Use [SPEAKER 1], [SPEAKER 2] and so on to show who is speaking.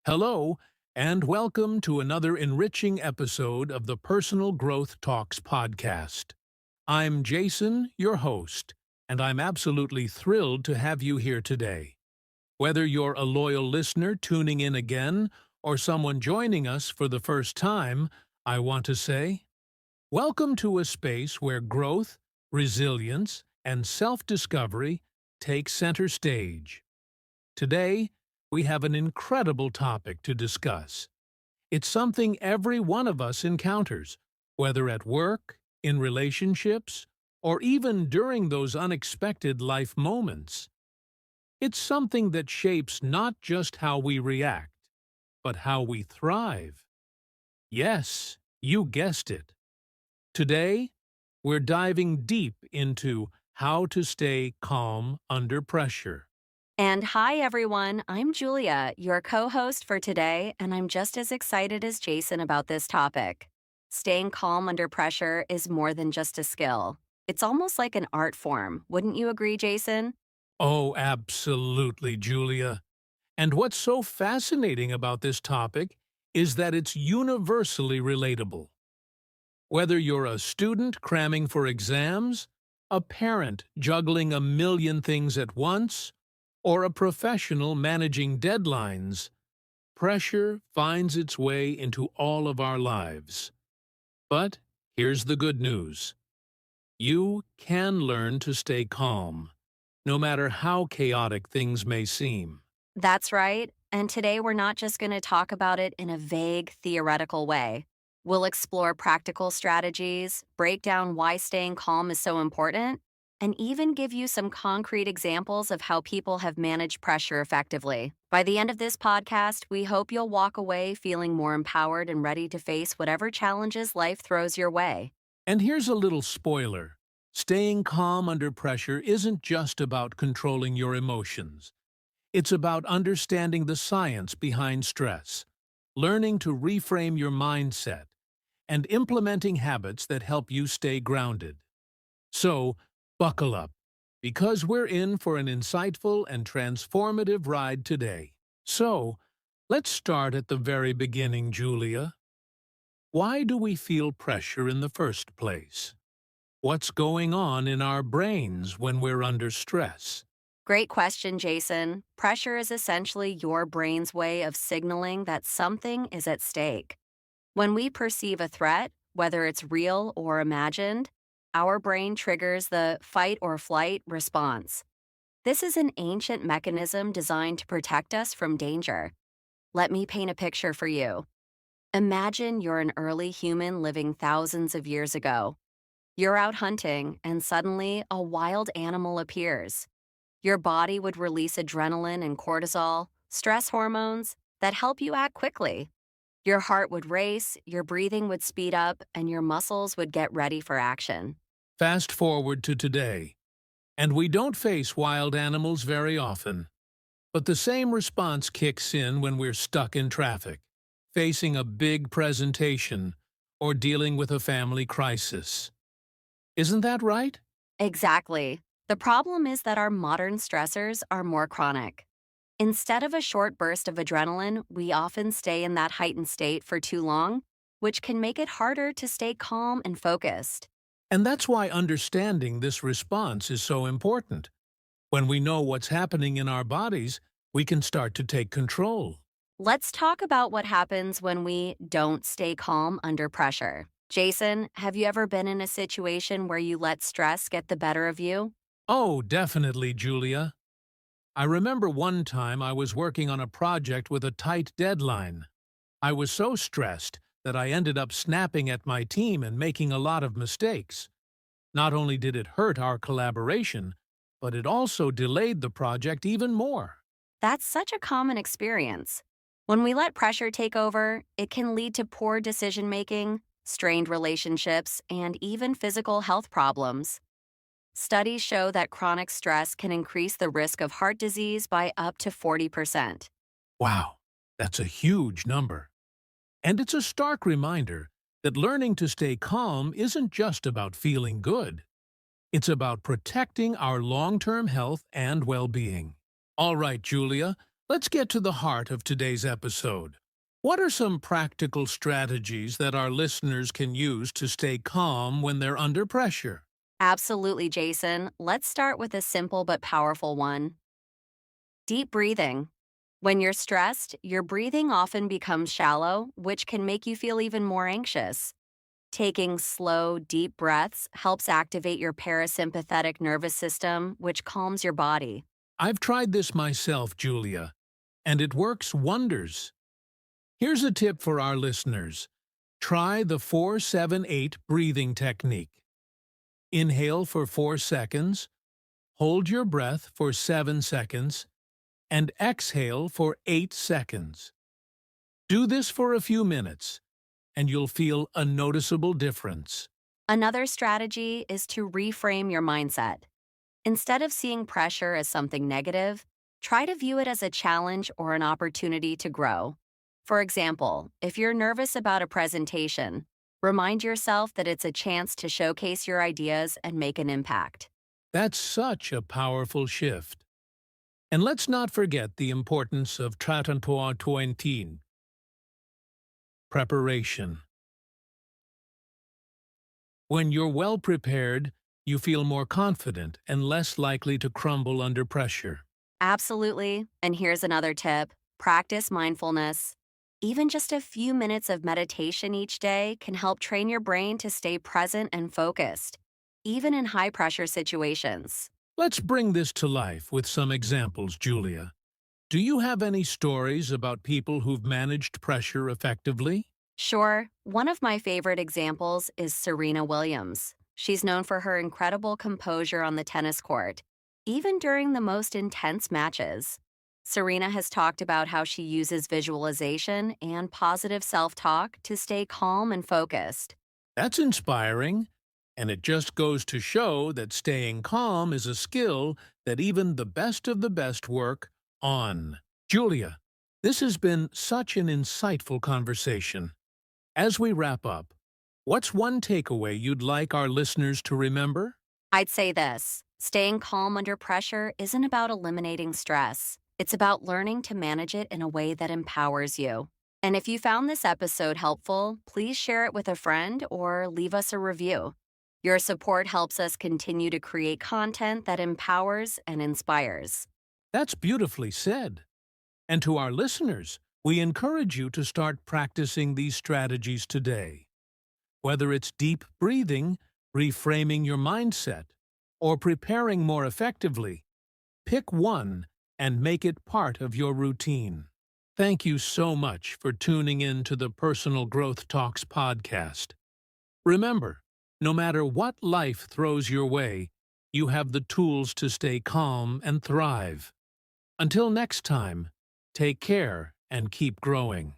[SPEAKER 1] Hello, and welcome to another enriching episode of the Personal Growth Talks podcast. I'm Jason, your host, and I'm absolutely thrilled to have you here today. Whether you're a loyal listener tuning in again or someone joining us for the first time, I want to say, welcome to a space where growth, resilience, and self-discovery take center stage. Today, we have an incredible topic to discuss. It's something every one of us encounters, whether at work, in relationships, or even during those unexpected life moments. It's something that shapes not just how we react, but how we thrive. Yes, you guessed it. Today, we're diving deep into how to stay calm under pressure.
[SPEAKER 2] And hi, everyone. I'm Julia, your co host for today, and I'm just as excited as Jason about this topic. Staying calm under pressure is more than just a skill. It's almost like an art form. Wouldn't you agree, Jason?
[SPEAKER 1] Oh, absolutely, Julia. And what's so fascinating about this topic is that it's universally relatable. Whether you're a student cramming for exams, a parent juggling a million things at once, or a professional managing deadlines, pressure finds its way into all of our lives. But here's the good news. You can learn to stay calm, no matter how chaotic things may seem.
[SPEAKER 2] That's right. And today we're not just going to talk about it in a vague, theoretical way. We'll explore practical strategies, break down why staying calm is so important, and even give you some concrete examples of how people have managed pressure effectively. By the end of this podcast, we hope you'll walk away feeling more empowered and ready to face whatever challenges life throws your way.
[SPEAKER 1] And here's a little spoiler. Staying calm under pressure isn't just about controlling your emotions. It's about understanding the science behind stress, learning to reframe your mindset, and implementing habits that help you stay grounded. So, buckle up, because we're in for an insightful and transformative ride today. So, let's start at the very beginning, Julia. Why do we feel pressure in the first place? What's going on in our brains when we're under stress?
[SPEAKER 2] Great question, Jason. Pressure is essentially your brain's way of signaling that something is at stake. When we perceive a threat, whether it's real or imagined, our brain triggers the fight or flight response. This is an ancient mechanism designed to protect us from danger. Let me paint a picture for you. Imagine you're an early human living thousands of years ago. You're out hunting, and suddenly a wild animal appears. Your body would release adrenaline and cortisol, stress hormones, that help you act quickly. Your heart would race, your breathing would speed up, and your muscles would get ready for action.
[SPEAKER 1] Fast forward to today, and we don't face wild animals very often. But the same response kicks in when we're stuck in traffic, facing a big presentation, or dealing with a family crisis. Isn't that right?
[SPEAKER 2] Exactly. The problem is that our modern stressors are more chronic. Instead of a short burst of adrenaline, we often stay in that heightened state for too long, which can make it harder to stay calm and focused.
[SPEAKER 1] And that's why understanding this response is so important. When we know what's happening in our bodies, we can start to take control.
[SPEAKER 2] Let's talk about what happens when we don't stay calm under pressure. Jason, have you ever been in a situation where you let stress get the better of you?
[SPEAKER 1] Oh, definitely, Julia. I remember one time I was working on a project with a tight deadline. I was so stressed that I ended up snapping at my team and making a lot of mistakes. Not only did it hurt our collaboration, but it also delayed the project even more.
[SPEAKER 2] That's such a common experience. When we let pressure take over, it can lead to poor decision making, strained relationships, and even physical health problems. Studies show that chronic stress can increase the risk of heart disease by up to 40%.
[SPEAKER 1] Wow, that's a huge number. And it's a stark reminder that learning to stay calm isn't just about feeling good. It's about protecting our long-term health and well-being. All right, Julia, Let's get to the heart of today's episode. What are some practical strategies that our listeners can use to stay calm when they're under pressure?
[SPEAKER 2] Absolutely, Jason. Let's start with a simple but powerful one: deep breathing. When you're stressed, your breathing often becomes shallow, which can make you feel even more anxious. Taking slow, deep breaths helps activate your parasympathetic nervous system, which calms your body.
[SPEAKER 1] I've tried this myself, Julia, and it works wonders. Here's a tip for our listeners. Try the 4-7-8 breathing technique. Inhale for 4 seconds, hold your breath for 7 seconds, and exhale for 8 seconds. Do this for a few minutes, and you'll feel a noticeable difference.
[SPEAKER 2] Another strategy is to reframe your mindset. Instead of seeing pressure as something negative, try to view it as a challenge or an opportunity to grow. For example, if you're nervous about a presentation, remind yourself that it's a chance to showcase your ideas and make an impact.
[SPEAKER 1] That's such a powerful shift. And let's not forget the importance of 20, preparation. When you're well prepared, you feel more confident and less likely to crumble under pressure.
[SPEAKER 2] Absolutely. And here's another tip: practice mindfulness. Even just a few minutes of meditation each day can help train your brain to stay present and focused, even in high pressure situations.
[SPEAKER 1] Let's bring this to life with some examples, Julia. Do you have any stories about people who've managed pressure effectively?
[SPEAKER 2] Sure, one of my favorite examples is Serena Williams. She's known for her incredible composure on the tennis court, even during the most intense matches. Serena has talked about how she uses visualization and positive self talk to stay calm and focused.
[SPEAKER 1] That's inspiring, and it just goes to show that staying calm is a skill that even the best of the best work on. Julia, this has been such an insightful conversation. As we wrap up, what's one takeaway you'd like our listeners to remember?
[SPEAKER 2] I'd say this: staying calm under pressure isn't about eliminating stress, it's about learning to manage it in a way that empowers you. And if you found this episode helpful, please share it with a friend or leave us a review. Your support helps us continue to create content that empowers and inspires.
[SPEAKER 1] That's beautifully said. And to our listeners, we encourage you to start practicing these strategies today. Whether it's deep breathing, reframing your mindset, or preparing more effectively, pick one and make it part of your routine. Thank you so much for tuning in to the Personal Growth Talks podcast. Remember, no matter what life throws your way, you have the tools to stay calm and thrive. Until next time, take care and keep growing.